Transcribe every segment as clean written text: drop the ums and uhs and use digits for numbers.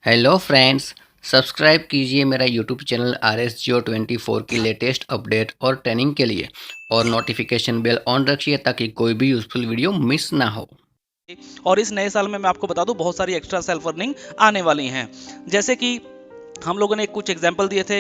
Hello friends, subscribe कीजिए मेरा YouTube channel RS Geo 24 की लेटेस्ट अपडेट और ट्रेनिंग के लिए और नोटिफिकेशन बेल ऑन रखिए ताकि कोई भी यूज़फुल वीडियो मिस ना हो। और इस नए साल में मैं आपको बता दूं बहुत सारी एक्स्ट्रा सेल्फ अर्निंग आने वाली हैं। जैसे कि हम लोगों ने कुछ एग्जांपल दिए थे,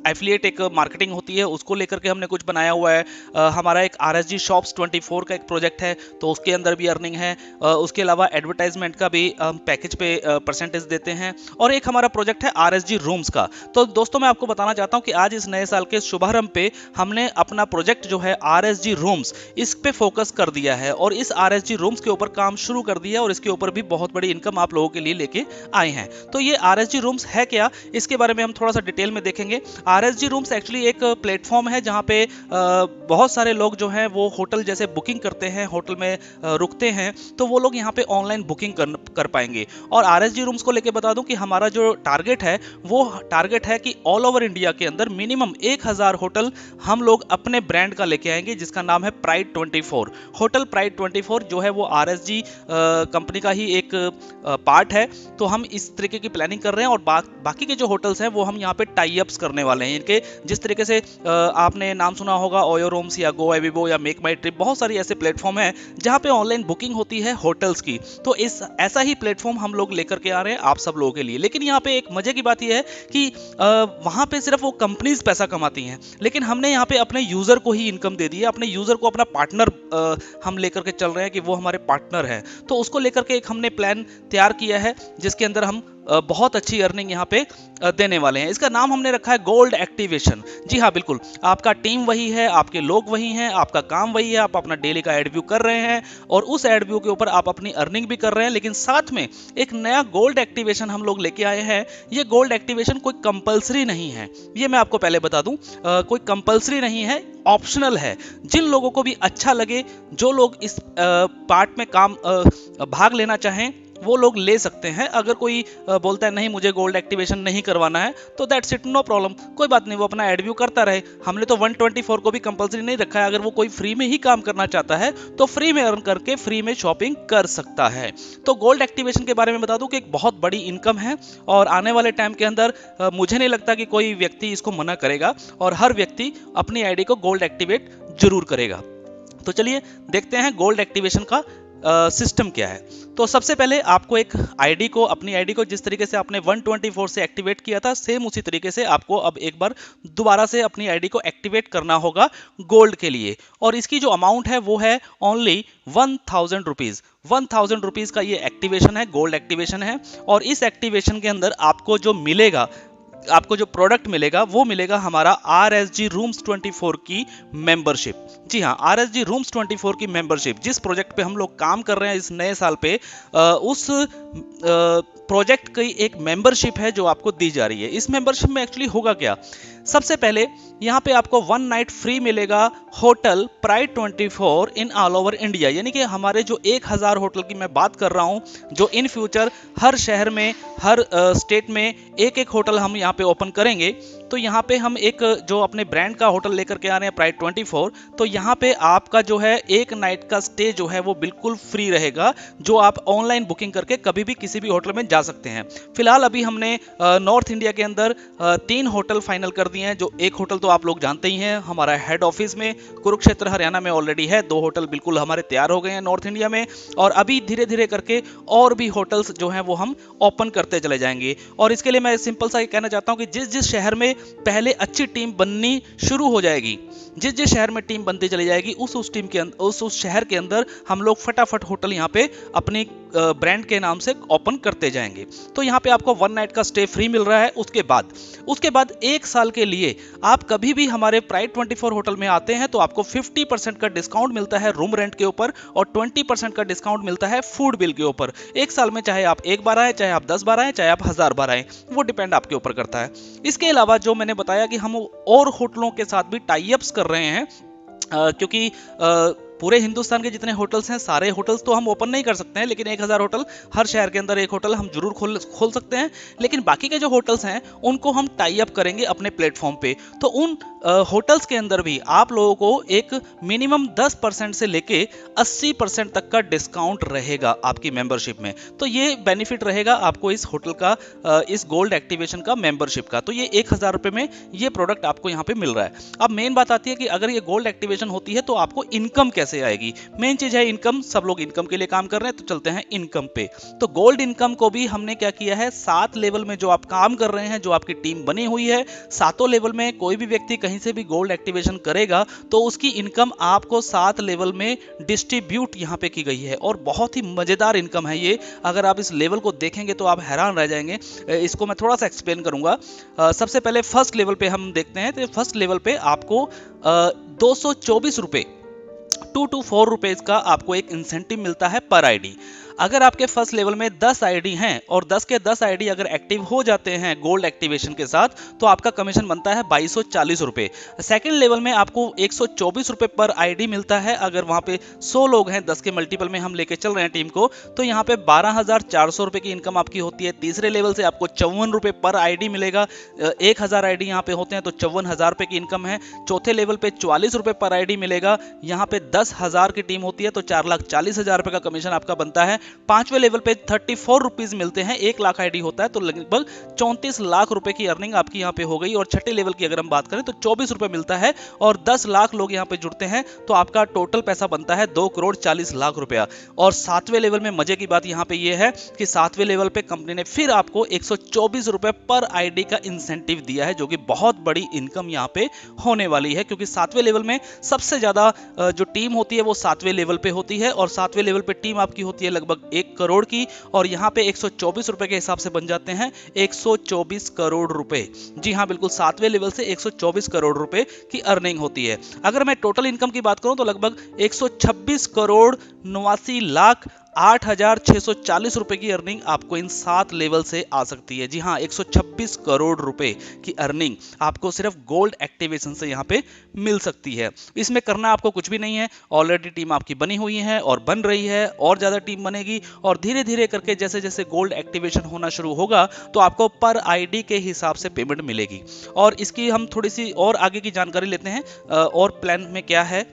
एफिलिएट एक मार्केटिंग होती है, उसको लेकर के हमने कुछ बनाया हुआ है। हमारा एक RSG शॉप्स 24 का एक प्रोजेक्ट है, तो उसके अंदर भी अर्निंग है। उसके अलावा एडवर्टाइजमेंट का भी हम पैकेज पे परसेंटेज देते हैं। और एक हमारा प्रोजेक्ट है RSG रूम्स का। तो दोस्तों मैं आपको बताना चाहता हूं कि आज इस नए साल के शुभारंभ पे हमने अपना प्रोजेक्ट जो है RSG रूम्स, इस पे फोकस कर दिया है और इस RSG रूम्स के ऊपर काम शुरू कर दिया और इसके ऊपर भी बहुत बड़ी इनकम आप लोगों के लिए लेके आए हैं। तो ये RSG रूम्स है क्या, इसके बारे में हम थोड़ा सा डिटेल में देखेंगे। RSG रूम्स एक्चुअली एक प्लेटफॉर्म है जहाँ पे बहुत सारे लोग जो हैं वो होटल जैसे बुकिंग करते हैं, होटल में रुकते हैं, तो वो लोग यहाँ पे ऑनलाइन बुकिंग कर पाएंगे। और RSG रूम्स को लेके बता दूं कि हमारा जो टारगेट है वो टारगेट है कि ऑल ओवर इंडिया के अंदर मिनिमम 1000 होटल हम लोग अपने ब्रांड का लेके आएंगे, जिसका नाम है प्राइड 24। होटल प्राइड 24 जो है वो RSG कंपनी का ही एक पार्ट है। तो हम इस तरीके की प्लानिंग कर रहे हैं और बाकी के जो होटल्स हैं वो हम यहाँ पे टाई अप्स करने वाले हैं इनके। जिस तरीके से आपने नाम सुना होगा ओयो रूम्स या गो एविबो या मेक माई ट्रिप, बहुत सारी ऐसे प्लेटफॉर्म हैं जहाँ पे ऑनलाइन बुकिंग होती है होटल्स की। तो इस ऐसा ही प्लेटफॉर्म हम लोग लेकर के आ रहे हैं आप सब लोगों के लिए। लेकिन यहाँ पे एक मजे की बात यह है कि वहाँ पे सिर्फ वो कंपनीज पैसा कमाती हैं, लेकिन हमने यहाँ पे अपने यूजर को ही इनकम दे दी है। अपने यूजर को अपना पार्टनर हम लेकर के चल रहे हैं कि वो हमारे पार्टनर है। तो उसको लेकर के एक हमने प्लान तैयार किया है जिसके अंदर हम बहुत अच्छी अर्निंग यहाँ पे देने वाले हैं। इसका नाम हमने रखा है गोल्ड एक्टिवेशन। जी हाँ, बिल्कुल, आपका टीम वही है, आपके लोग वही हैं, आपका काम वही है, आप अपना डेली का एड व्यू कर रहे हैं और उस एड व्यू के ऊपर आप अपनी अर्निंग भी कर रहे हैं। लेकिन साथ में एक नया गोल्ड एक्टिवेशन हम लोग लेके आए हैं। ये गोल्ड एक्टिवेशन कोई कंपलसरी नहीं है, ये मैं आपको पहले बता दूं। कोई कंपलसरी नहीं है, ऑप्शनल है। जिन लोगों को भी अच्छा लगे, जो लोग इस पार्ट में काम भाग लेना चाहें, वो लोग ले सकते हैं। अगर कोई बोलता है नहीं मुझे गोल्ड एक्टिवेशन नहीं करवाना है, तो दैट्स इट, नो प्रॉब्लम, कोई बात नहीं, वो अपना एड व्यू करता रहे। हमने तो 124 को भी कंपलसरी नहीं रखा है। अगर वो कोई फ्री में ही काम करना चाहता है तो फ्री में अर्न करके फ्री में शॉपिंग कर सकता है। तो गोल्ड एक्टिवेशन के बारे में बता दूं कि एक बहुत बड़ी इनकम है और आने वाले टाइम के अंदर मुझे नहीं लगता कि कोई व्यक्ति इसको मना करेगा और हर व्यक्ति अपनी आईडी को गोल्ड एक्टिवेट जरूर करेगा। तो चलिए देखते हैं गोल्ड एक्टिवेशन का सिस्टम क्या है। तो सबसे पहले आपको एक आईडी को, अपनी आईडी को जिस तरीके से आपने 124 से एक्टिवेट किया था, सेम उसी तरीके से आपको अब एक बार दोबारा से अपनी आईडी को एक्टिवेट करना होगा गोल्ड के लिए। और इसकी जो अमाउंट है वो है ओनली 1000 रुपीज। 1000 रुपीज का ये एक्टिवेशन है, गोल्ड एक्टिवेशन है। और इस एक्टिवेशन के अंदर आपको जो मिलेगा, आपको जो प्रोडक्ट मिलेगा वो मिलेगा हमारा RSG रूम्स 24 की मेंबरशिप। जी हाँ, RSG रूम्स 24 की मेंबरशिप। जिस प्रोजेक्ट पे हम लोग काम कर रहे हैं इस नए साल पे, उस प्रोजेक्ट की एक मेंबरशिप है जो आपको दी जा रही है। इस मेंबरशिप में एक्चुअली होगा क्या, सबसे पहले यहाँ पे आपको 1 नाइट फ्री मिलेगा hotel pride 24 in all over India. यानी कि हमारे जो 1000 होटल की मैं बात कर रहा हूँ, जो इन फ्यूचर हर शहर में, हर स्टेट में एक एक होटल हम यहाँ पे ओपन करेंगे। तो यहाँ पे हम एक जो अपने ब्रांड का होटल लेकर के आ रहे हैं प्राइड 24, तो यहाँ पे आपका जो है एक नाइट का स्टे जो है वो बिल्कुल फ्री रहेगा, जो आप ऑनलाइन बुकिंग करके कभी भी किसी भी होटल में जा सकते हैं। फिलहाल अभी हमने नॉर्थ इंडिया के अंदर 3 होटल फाइनल कर दिए हैं। जो एक होटल तो आप लोग जानते ही हैं, हमारा हेड ऑफिस में कुरुक्षेत्र हरियाणा में ऑलरेडी है। 2 होटल बिल्कुल हमारे तैयार हो गए हैं नॉर्थ इंडिया में, और अभी धीरे धीरे करके और भी होटल्स जो हैं वो हम ओपन करते चले जाएंगे। और इसके लिए मैं सिंपल सा कहना चाहता हूं कि जिस जिस शहर में पहले अच्छी टीम बननी शुरू हो जाएगी, जिस जिस शहर में टीम बनती चली जाएगी, उस टीम के अंदर, उस शहर के अंदर हम लोग फटाफट होटल यहाँ पे अपनी ब्रांड के नाम से ओपन करते जाएंगे। तो यहाँ पे आपको 1 नाइट का स्टे फ्री मिल रहा है। उसके बाद 1 साल के लिए आप कभी भी हमारे प्राइड 24 होटल में आते हैं तो आपको 50% का डिस्काउंट मिलता है रूम रेंट के ऊपर और 20% का डिस्काउंट मिलता है फूड बिल के ऊपर। 1 साल में चाहे आप 1 बार आए, चाहे आप 10 बार आए, चाहे आप 1000 बार आए, वो डिपेंड आपके ऊपर करता है। इसके अलावा जो मैंने बताया कि हम और होटलों के साथ भी टाई अप्स कर रहे हैं, क्योंकि पूरे हिंदुस्तान के जितने होटल्स हैं, सारे होटल्स तो हम ओपन नहीं कर सकते हैं, लेकिन 1000 होटल, हर शहर के अंदर एक होटल हम जरूर खोल सकते हैं। लेकिन बाकी के जो होटल्स हैं उनको हम टाई अप करेंगे अपने प्लेटफॉर्म पे। तो उन होटल्स के अंदर भी आप लोगों को एक मिनिमम 10% से लेके 80% तक का डिस्काउंट रहेगा आपकी मेंबरशिप में। तो ये बेनिफिट रहेगा आपको इस होटल का, इस गोल्ड एक्टिवेशन का, मेंबरशिप का। तो ये 1000 रुपए में ये प्रोडक्ट आपको यहाँ पे मिल रहा है। अब मेन बात आती है कि अगर ये गोल्ड एक्टिवेशन होती है तो आपको इनकम कैसे आएगी। मेन चीज है इनकम। सब लोग इनकम के लिए काम कर रहे हैं, तो चलते हैं इनकम पे। तो गोल्ड इनकम को भी हमने क्या किया है, 7 लेवल में जो आप काम कर रहे हैं, जो आपकी टीम बनी हुई है, 7 लेवल में कोई भी व्यक्ति कहीं से भी गोल्ड एक्टिवेशन करेगा तो उसकी इनकम आपको 7 लेवल में डिस्ट्रीब्यूट यहाँ पे की गई है। और बहुत ही मजेदार इनकम है ये। अगर आप इस लेवल को देखेंगे तो आप हैरान रह जाएंगे। इसको मैं थोड़ा सा एक्सप्लेन करूंगा। सबसे पहले फर्स्ट लेवल पे हम देखते हैं। तो फर्स्ट लेवल पे आपको 224 रुपए 224 रुपीज का आपको एक इंसेंटिव मिलता है पर आईडी। अगर आपके फर्स्ट लेवल में 10 आईडी हैं और 10 के 10 आईडी अगर एक्टिव हो जाते हैं गोल्ड एक्टिवेशन के साथ, तो आपका कमीशन बनता है 2240 रुपए। सेकंड लेवल में आपको 124 रुपए पर आईडी मिलता है। अगर वहां पे 100 लोग हैं, 10 के मल्टीपल में हम लेके चल रहे हैं टीम को, तो यहाँ पे 12,400 रुपए की इनकम आपकी होती है। तीसरे लेवल से आपको 54 रुपए पर आईडी मिलेगा। 1000 आईडी यहाँ पे होते हैं तो 54,000 रुपए की इनकम है। चौथे लेवल पे 44 रुपए पर आईडी मिलेगा। यहाँ पे 10,000 की टीम होती है तो 4,40,000 रुपए का कमीशन आपका बनता है। पांचवें लेवल पे 34 रुपीज मिलते हैं। 1 लाख आईडी होता है तो लगभग 34 लाख रुपए की अर्निंग आपकी यहाँ पे हो गई। और छठे लेवल की अगर हम बात करें तो 24 रुपए मिलता है और 10 लाख लोग यहाँ पे जुड़ते हैं तो आपका टोटल पैसा बनता है 2,40,00,000 रुपया। और 7वें लेवल में मजे की बात यहाँ पे ये है कि 7वें लेवल पे कंपनी ने फिर आपको 124 रुपए पर आईडी का इंसेंटिव दिया है, जो कि बहुत बड़ी इनकम यहाँ पे होने वाली है। क्योंकि 7वें लेवल में सबसे ज्यादा जो टीम होती है वो 7वें लेवल पे होती है और 7वें लेवल पे टीम आपकी होती है लगभग 1 करोड़ की। और यहाँ पे 124 रुपए के हिसाब से बन जाते हैं 124 करोड़ रुपए। जी हाँ, बिल्कुल 7वें लेवल से 124 करोड़ रुपए की अर्निंग होती है। अगर मैं टोटल इनकम की बात करूं तो लगभग 126 करोड़ 89,08,640 रुपए की अर्निंग आपको इन 7 लेवल से आ सकती है। जी हाँ, 126 करोड़ रुपए की अर्निंग आपको सिर्फ गोल्ड एक्टिवेशन से यहाँ पे मिल सकती है। इसमें करना आपको कुछ भी नहीं है। ऑलरेडी टीम आपकी बनी हुई है और बन रही है, और ज्यादा टीम बनेगी और धीरे धीरे करके जैसे जैसे गोल्ड एक्टिवेशन होना शुरू होगा तो आपको पर आईडी के हिसाब से पेमेंट मिलेगी। और इसकी हम थोड़ी सी और आगे की जानकारी लेते हैं और प्लान में क्या है।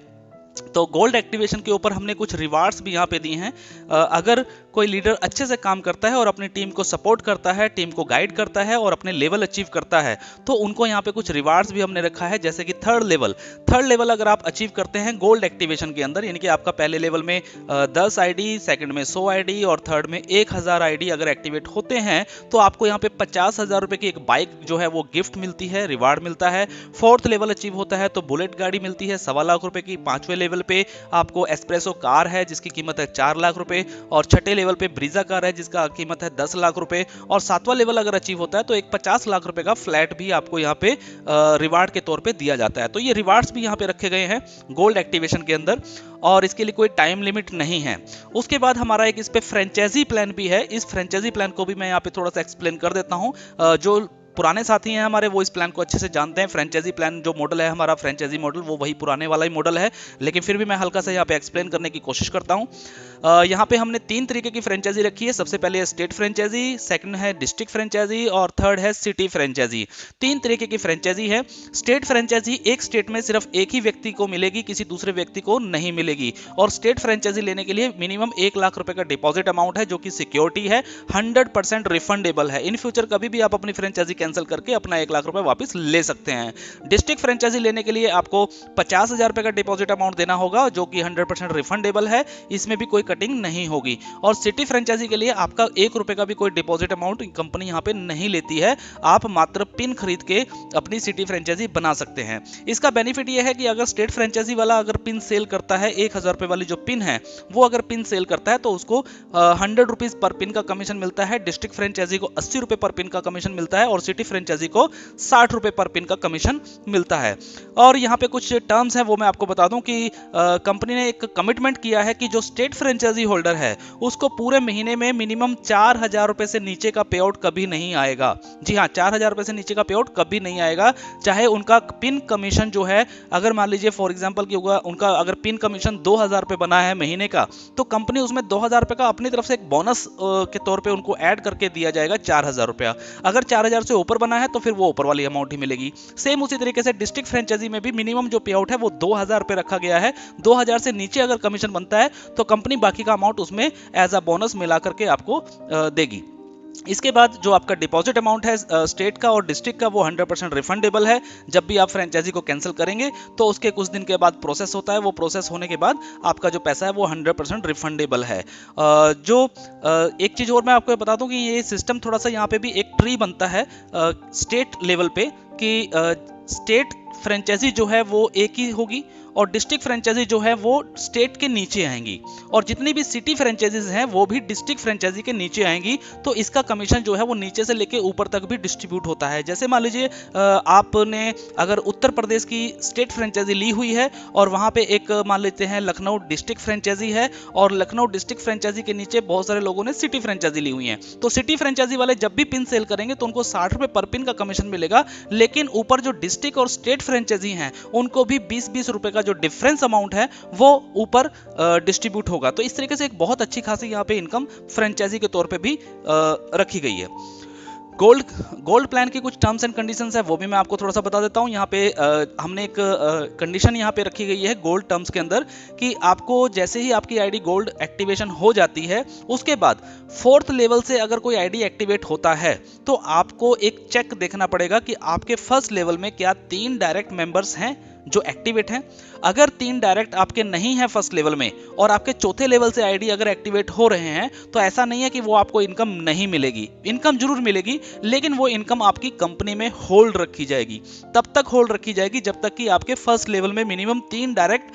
तो गोल्ड एक्टिवेशन के ऊपर हमने कुछ रिवार्ड्स भी यहाँ पे दिए हैं। अगर कोई लीडर अच्छे से काम करता है और अपनी टीम को सपोर्ट करता है, टीम को गाइड करता है और अपने लेवल अचीव करता है, तो उनको यहाँ पे कुछ रिवार्ड्स भी हमने रखा है। जैसे कि थर्ड लेवल अगर आप अचीव करते हैं गोल्ड एक्टिवेशन के अंदर, यानी कि आपका पहले लेवल में 10 आईडी, सेकंड में 100 आईडी और थर्ड में 1000 आईडी अगर एक्टिवेट होते हैं तो आपको यहाँ पे 50,000 रुपए की एक बाइक जो है वो गिफ्ट मिलती है, रिवार्ड मिलता है। फोर्थ लेवल अचीव होता है तो बुलेट गाड़ी मिलती है 1.25 लाख रुपए की। 5वें लेवल पे आपको एस्प्रेसो कार है जिसकी कीमत है 4 लाख रुपए। और छठे लेवल पे ब्रीजा कार है जिसका कीमत है 10 लाख रुपए। और 7वां लेवल अगर अचीव होता है तो एक 50 लाख रुपए का फ्लैट भी आपको यहाँ पे रिवार्ड के तौर पे दिया जाता है। तो ये रिवार्ड्स भी यहाँ पे रखे गए हैं गोल्ड एक्टिवेशन के अंदर और इसके लिए कोई टाइम लिमिट नहीं है। उसके बाद हमारा एक इस पे फ्रेंचाइजी प्लान भी है। इस फ्रेंचाइजी प्लान को भी मैं यहाँ पे थोड़ा सा एक्सप्लेन कर देता हूँ। जो पुराने साथी हैं हमारे वो इस प्लान को अच्छे से जानते हैं। फ्रेंचाइजी प्लान जो मॉडल है हमारा, फ्रेंचाइजी मॉडल, वो वही पुराने वाला ही मॉडल है, लेकिन फिर भी मैं हल्का सा यहाँ पे एक्सप्लेन करने की कोशिश करता हूँ। यहाँ पे हमने 3 तरीके की फ्रेंचाइजी रखी है। सबसे पहले है स्टेट फ्रेंचाइजी, सेकंड है डिस्ट्रिक्ट फ्रेंचाइजी और थर्ड है सिटी फ्रेंचाइजी। 3 तरीके की फ्रेंचाइजी है। स्टेट फ्रेंचाइजी एक स्टेट में सिर्फ एक ही व्यक्ति को मिलेगी, किसी दूसरे व्यक्ति को नहीं मिलेगी। और स्टेट फ्रेंचाइजी लेने के लिए मिनिमम 1 लाख रुपए का डिपॉजिट अमाउंट है जो कि सिक्योरिटी है, 100% रिफंडेबल है। इन फ्यूचर कभी भी आप अपनी फ्रेंचाइजी कैंसिल करके अपना 1 लाख रुपए वापस ले सकते हैं। डिस्ट्रिक्ट फ्रेंचाइजी लेने के लिए आपको 50,000 रुपए का डिपॉजिट अमाउंट देना होगा जो कि 100% रिफंडेबल है, इसमें भी कोई कटिंग नहीं होगी। और सिटी फ्रेंचाइजी के लिए आपका 1 रुपए का भी कोई डिपॉजिट अमाउंट कंपनी यहाँ पे नहीं लेती है। आप मात्र पिन खरीद के अपनी सिटी फ्रेंचाइजी बना सकते हैं। इसका बेनिफिट यह है कि अगर स्टेट फ्रेंचाइजी वाला अगर पिन सेल करता है, 1000 रुपए वाली जो पिन है वो अगर पिन सेल करता है तो उसको 100 रुपीज पर पिन का कमीशन मिलता है। डिस्ट्रिक्ट फ्रेंचाइजी को 80 रुपए पर पिन का कमीशन मिलता है और सिटी फ्रेंचाइजी को 60 रुपए पर पिन का कमीशन मिलता है। और यहाँ पे कुछ टर्म्स हैं वो मैं आपको बता दूं कि कंपनी ने एक कमिटमेंट किया है कि जो स्टेट फ्रेंचाइजी होल्डर है उसको पूरे महीने में मिनिमम 4000 रुपए से नीचे का पे आउट कभी नहीं आएगा। जी हाँ, 4000 रुपए से नीचे का पे आउट कभी नहीं आएगा। चाहे उनका पिन कमीशन जो है, अगर मान लीजिए फॉर एग्जांपल कि उनका अगर पिन कमीशन 2000 रुपए बना है महीने का, तो कंपनी उसमें 2000 रुपए का अपनी तरफ से एक बोनस के तौर पे उनको ऐड करके दिया जाएगा 4000 रुपया। अगर 4000 से ऊपर बना है तो फिर वो ऊपर वाली अमाउंट ही मिलेगी। सेम उसी तरीके से डिस्ट्रिक्ट फ्रेंचाइजी में भी मिनिमम जो पे आउट है वो 2000 रुपये रखा गया है। 2000 से नीचे अगर कमीशन बनता है तो कंपनी बाकी का अमाउंट उसमें एज अ बोनस मिला करके आपको देगी। इसके बाद जो आपका डिपॉजिट अमाउंट है स्टेट का और डिस्ट्रिक्ट का वो 100% रिफंडेबल है। जब भी आप फ्रेंचाइजी को कैंसिल करेंगे तो उसके कुछ दिन के बाद प्रोसेस होता है, वो प्रोसेस होने के बाद आपका जो पैसा है वो 100% रिफंडेबल है। एक चीज़ और मैं आपको बता दूं कि ये सिस्टम थोड़ा सा यहाँ पे भी एक ट्री बनता है स्टेट लेवल पे कि स्टेट फ्रेंचाइजी जो है वो एक ही होगी और डिस्ट्रिक्ट फ्रेंचाइजी जो है वो स्टेट के नीचे आएंगी और जितनी भी सिटी फ्रेंचाइजीज हैं वो भी डिस्ट्रिक्ट फ्रेंचाइजी के नीचे आएंगी। तो इसका कमीशन जो है वो नीचे से लेके ऊपर तक भी डिस्ट्रीब्यूट होता है। जैसे मान लीजिए आपने अगर उत्तर प्रदेश की स्टेट फ्रेंचाइजी ली हुई है और वहाँ पे एक मान लेते हैं लखनऊ डिस्ट्रिक्ट फ्रेंचाइजी है और लखनऊ डिस्ट्रिक्ट फ्रेंचाइजी के नीचे बहुत सारे लोगों ने सिटी फ्रेंचाइजी ली हुई है, तो सिटी फ्रेंचाइजी वाले जब भी पिन सेल करेंगे तो उनको 60 रुपये पर पिन का कमीशन मिलेगा। लेकिन ऊपर जो डिस्ट्रिक्ट और स्टेट फ्रेंचाइजी हैं उनको भी 20-20 रुपए का जो डिफरेंस अमाउंट है वो ऊपर डिस्ट्रीब्यूट होगा। तो इस तरीके से एक बहुत अच्छी खासी यहाँ पे इनकम फ्रेंचाइजी के तौर पे भी रखी गई है। गोल्ड प्लान की कुछ टर्म्स एंड कंडीशंस है वो भी मैं आपको थोड़ा सा बता देता हूँ। यहाँ पे हमने एक कंडीशन यहाँ पे रखी गई है गोल्ड टर्म्स के अंदर कि आपको जैसे ही आपकी आईडी गोल्ड एक्टिवेशन हो जाती है उसके बाद 4th लेवल से अगर कोई आईडी एक्टिवेट होता है तो आपको एक चेक देखना पड़ेगा कि आपके फर्स्ट लेवल में क्या 3 डायरेक्ट मेंबर्स हैं जो एक्टिवेट हैं। अगर 3 डायरेक्ट आपके नहीं है फर्स्ट लेवल में और आपके चौथे लेवल से आईडी अगर एक्टिवेट हो रहे हैं तो ऐसा नहीं है कि वो आपको इनकम नहीं मिलेगी, इनकम जरूर मिलेगी लेकिन वो इनकम आपकी कंपनी में होल्ड रखी जाएगी। तब तक होल्ड रखी जाएगी जब तक कि आपके फर्स्ट लेवल में मिनिमम 3 डायरेक्ट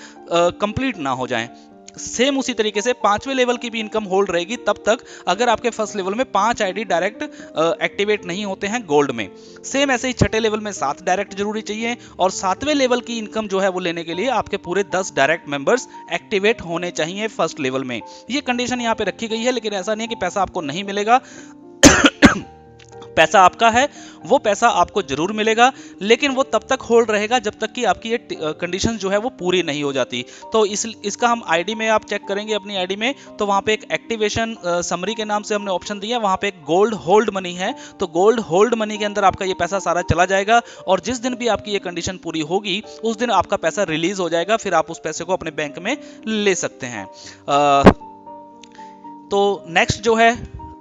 कंप्लीट ना हो जाएं। सेम उसी तरीके से 5वें लेवल की भी इनकम होल्ड रहेगी तब तक अगर आपके फर्स्ट लेवल में 5 आईडी डायरेक्ट एक्टिवेट नहीं होते हैं गोल्ड में। सेम ऐसे ही छठे लेवल में 7 डायरेक्ट जरूरी चाहिए और 7वें लेवल की इनकम जो है वो लेने के लिए आपके पूरे 10 डायरेक्ट मेंबर्स एक्टिवेट होने चाहिए फर्स्ट लेवल में। ये कंडीशन यहाँ पे रखी गई है लेकिन ऐसा नहीं है कि पैसा आपको नहीं मिलेगा पैसा आपका है, वो पैसा आपको जरूर मिलेगा लेकिन वो तब तक होल्ड रहेगा जब तक कि आपकी ये कंडीशन जो है वो पूरी नहीं हो जाती। तो इसका हम आईडी में आप चेक करेंगे अपनी आईडी में तो वहाँ पे एक एक्टिवेशन समरी के नाम से हमने ऑप्शन दिया है, वहाँ पे एक गोल्ड होल्ड मनी है। तो गोल्ड होल्ड मनी के अंदर आपका ये पैसा सारा चला जाएगा और जिस दिन भी आपकी ये कंडीशन पूरी होगी उस दिन आपका पैसा रिलीज हो जाएगा, फिर आप उस पैसे को अपने बैंक में ले सकते हैं। तो नेक्स्ट जो है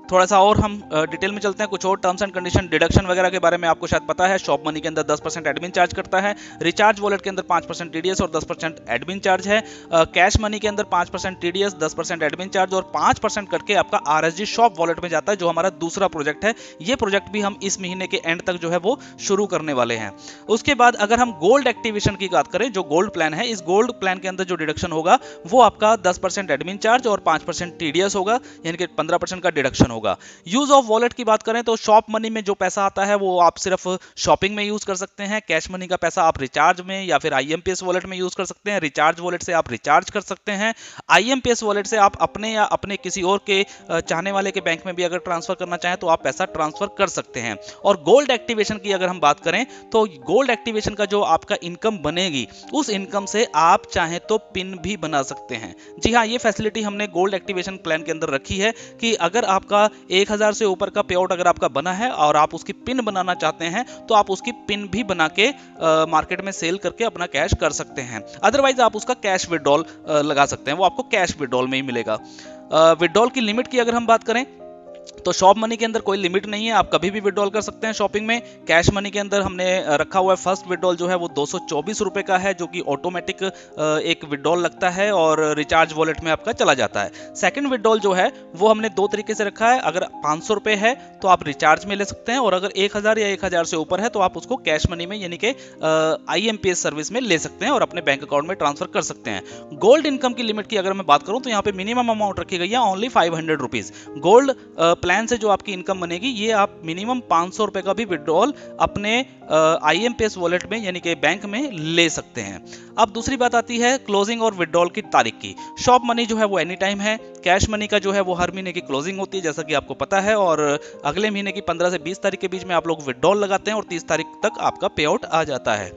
थोड़ा सा और हम डिटेल में चलते हैं। कुछ और टर्म्स एंड कंडीशन डिडक्शन वगैरह के बारे में आपको शायद पता है। शॉप मनी के अंदर 10% एडमिन चार्ज करता है, रिचार्ज वॉलेट के अंदर 5% टीडीएस और 10% एडमिन चार्ज है, कैश मनी के अंदर 5% टीडीएस 10% एडमिन चार्ज और 5% करके आपका आरएसजी शॉप वॉलेट में जाता है जो हमारा दूसरा प्रोजेक्ट है। ये प्रोजेक्ट भी हम इस महीने के एंड तक जो है वो शुरू करने वाले हैं। उसके बाद अगर हम गोल्ड एक्टिवेशन की बात करें, जो गोल्ड प्लान है, इस गोल्ड प्लान के अंदर जो डिडक्शन होगा वो आपका 10% एडमिन चार्ज और 5% टीडीएस होगा, यानी कि 15% का डिडक्शन होगा। यूज ऑफ वॉलेट की बात करें तो शॉप मनी में जो पैसा आता है वो आप सिर्फ शॉपिंग में यूज कर सकते हैं। कैश मनी का पैसा आप रिचार्ज में या फिर आईएमपीएस वॉलेट में यूज कर सकते हैं। रिचार्ज वॉलेट से आप रिचार्ज कर सकते हैं। आईएमपीएस वॉलेट से आप अपने या अपने किसी और के चाहने वाले के बैंक में भी अगर ट्रांसफर करना चाहें तो आप पैसा ट्रांसफर कर सकते हैं। और गोल्ड एक्टिवेशन की अगर हम बात करें तो गोल्ड एक्टिवेशन का जो आपका इनकम बनेगी उस इनकम से आप चाहें तो पिन भी बना सकते हैं। जी हाँ, ये फैसिलिटी हमने गोल्ड एक्टिवेशन प्लान के अंदर रखी है कि अगर आपका 1000 से ऊपर का पे आउट अगर आपका बना है और आप उसकी पिन बनाना चाहते हैं तो आप उसकी पिन भी बना के मार्केट में सेल करके अपना कैश कर सकते हैं। अदरवाइज आप उसका कैश विड्रॉल लगा सकते हैं, वो आपको कैश विड्रॉल में ही मिलेगा। विड्रॉल की लिमिट की अगर हम बात करें तो शॉप मनी के अंदर कोई लिमिट नहीं है, आप कभी भी विड्रॉल कर सकते हैं शॉपिंग में। कैश मनी के अंदर हमने रखा हुआ है फर्स्ट विड्रॉल जो है वो 224 रुपए का है जो कि ऑटोमेटिक एक विड्रॉल लगता है और रिचार्ज वॉलेट में आपका चला जाता है। सेकंड विड्रॉल जो है वो हमने 2 तरीके से रखा है। अगर 500 रुपए है तो आप रिचार्ज में ले सकते हैं और अगर 1000 या 1000 से ऊपर है तो आप उसको कैश मनी में यानी कि आईएमपीएस सर्विस में ले सकते हैं और अपने बैंक अकाउंट में ट्रांसफर कर सकते हैं। गोल्ड इनकम की लिमिट की अगर मैं बात करूं तो यहाँ पे मिनिमम अमाउंट रखी गई है ओनली 500 रुपीज। गोल्ड प्लान से जो आपकी इनकम बनेगी ये आप मिनिमम 500 रुपए का भी विड्रॉल अपने आईएमपीएस वॉलेट में यानी कि बैंक में ले सकते हैं। अब दूसरी बात आती है क्लोजिंग और विड्रॉल की तारीख की। शॉप मनी जो है वो एनी टाइम है। कैश मनी का जो है वो हर महीने की क्लोजिंग होती है जैसा कि आपको पता है और अगले महीने की 15 से 20 तारीख के बीच में आप लोग विड्रॉल लगाते हैं और 30 तारीख तक आपका पे आउट आ जाता है।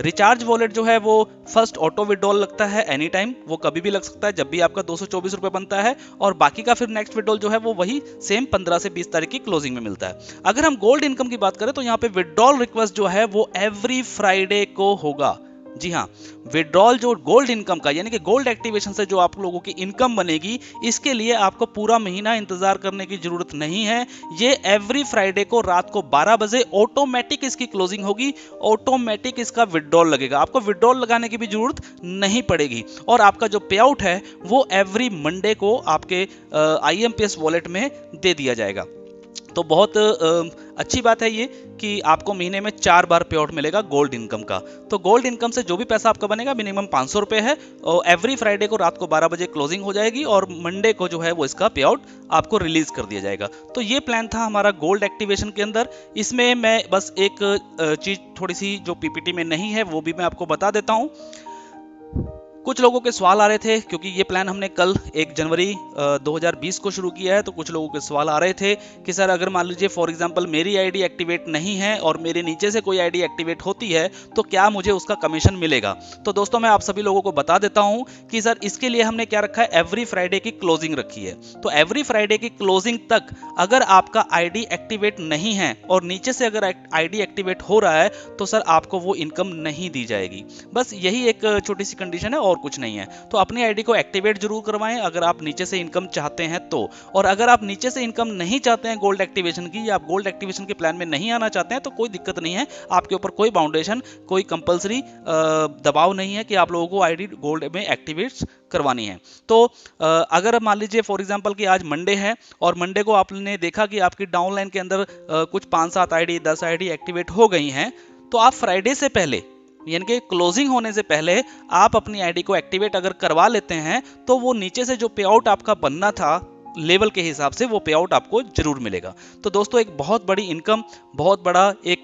रिचार्ज वॉलेट जो है वो फर्स्ट ऑटो विड्रॉल लगता है एनी टाइम, वो कभी भी लग सकता है जब भी आपका 224 रुपए बनता है, और बाकी का फिर नेक्स्ट विड्रॉल जो है वो वही सेम 15 से 20 तारीख की क्लोजिंग में मिलता है। अगर हम गोल्ड इनकम की बात करें तो यहाँ पे विड्रॉल रिक्वेस्ट जो है वो एवरी फ्राइडे को होगा। जी हाँ, विड्रॉल जो गोल्ड इनकम का यानी कि गोल्ड एक्टिवेशन से जो आप लोगों की इनकम बनेगी, इसके लिए आपको पूरा महीना इंतजार करने की जरूरत नहीं है। ये एवरी फ्राइडे को रात को 12 बजे ऑटोमेटिक इसकी क्लोजिंग होगी, ऑटोमेटिक इसका विड्रॉल लगेगा, आपको विड्रॉल लगाने की भी जरूरत नहीं पड़ेगी। और आपका जो पे आउट है वो एवरी मंडे को आपके IMPS वॉलेट में दे दिया जाएगा। तो बहुत अच्छी बात है ये कि आपको महीने में 4 बार पे आउट मिलेगा गोल्ड इनकम का। तो गोल्ड इनकम से जो भी पैसा आपका बनेगा मिनिमम 500 रुपए है, और एवरी फ्राइडे को रात को 12 बजे क्लोजिंग हो जाएगी और मंडे को जो है वो इसका पे आउट आपको रिलीज कर दिया जाएगा। तो ये प्लान था हमारा गोल्ड एक्टिवेशन के अंदर। इसमें मैं बस एक चीज थोड़ी सी जो PPT में नहीं है वो भी मैं आपको बता देता हूँ। कुछ लोगों के सवाल आ रहे थे क्योंकि ये प्लान हमने कल 1 जनवरी 2020 को शुरू किया है, तो कुछ लोगों के सवाल आ रहे थे कि सर अगर मान लीजिए फॉर एग्जांपल मेरी आईडी एक्टिवेट नहीं है और मेरे नीचे से कोई आईडी एक्टिवेट होती है तो क्या मुझे उसका कमीशन मिलेगा। तो दोस्तों मैं आप सभी लोगों को बता देता हूं कि सर इसके लिए हमने क्या रखा है, एवरी फ्राइडे की क्लोजिंग रखी है। तो एवरी फ्राइडे की क्लोजिंग तक अगर आपका आईडी एक्टिवेट नहीं है और नीचे से अगर आईडी एक्टिवेट हो रहा है तो सर आपको वो इनकम नहीं दी जाएगी। बस यही एक छोटी सी कंडीशन है और कुछ नहीं है। तो अपनी आईडी को एक्टिवेट जरूर करवाएं अगर आप नीचे से इनकम चाहते हैं तो। और अगर आप नीचे से इनकम नहीं चाहते हैं गोल्ड एक्टिवेशन की, या आप गोल्ड एक्टिवेशन के प्लान में नहीं आना चाहते हैं तो कोई दिक्कत नहीं है, आपके ऊपर कोई बाउंडेशन, कोई कंपलसरी दबाव नहीं है कि आप लोगों को आईडी गोल्ड में एक्टिवेट करवानी है। तो अगर मान लीजिए फॉर एग्जांपल कि आज मंडे है और मंडे को आपने देखा कि आपकी डाउनलाइन के अंदर कुछ 5-7 आईडी 10 आईडी एक्टिवेट हो गई हैं, तो आप फ्राइडे से पहले यानी कि क्लोजिंग होने से पहले आप अपनी आईडी को एक्टिवेट अगर करवा लेते हैं तो वो नीचे से जो पे आउट आपका बनना था लेवल के हिसाब से वो पे आउट आपको जरूर मिलेगा। तो दोस्तों एक बहुत बड़ी इनकम, बहुत बड़ा एक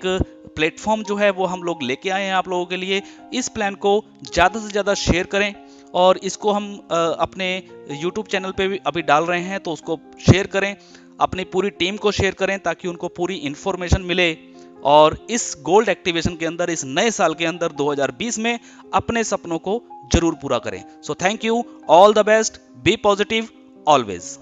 प्लेटफॉर्म जो है वो हम लोग लेके आए हैं आप लोगों के लिए। इस प्लान को ज़्यादा से ज़्यादा शेयर करें और इसको हम अपने YouTube चैनल पे भी अभी डाल रहे हैं, तो उसको शेयर करें, अपनी पूरी टीम को शेयर करें ताकि उनको पूरी इंफॉर्मेशन मिले और इस गोल्ड एक्टिवेशन के अंदर, इस नए साल के अंदर 2020 में अपने सपनों को जरूर पूरा करें। So thank you, all the best, be positive always.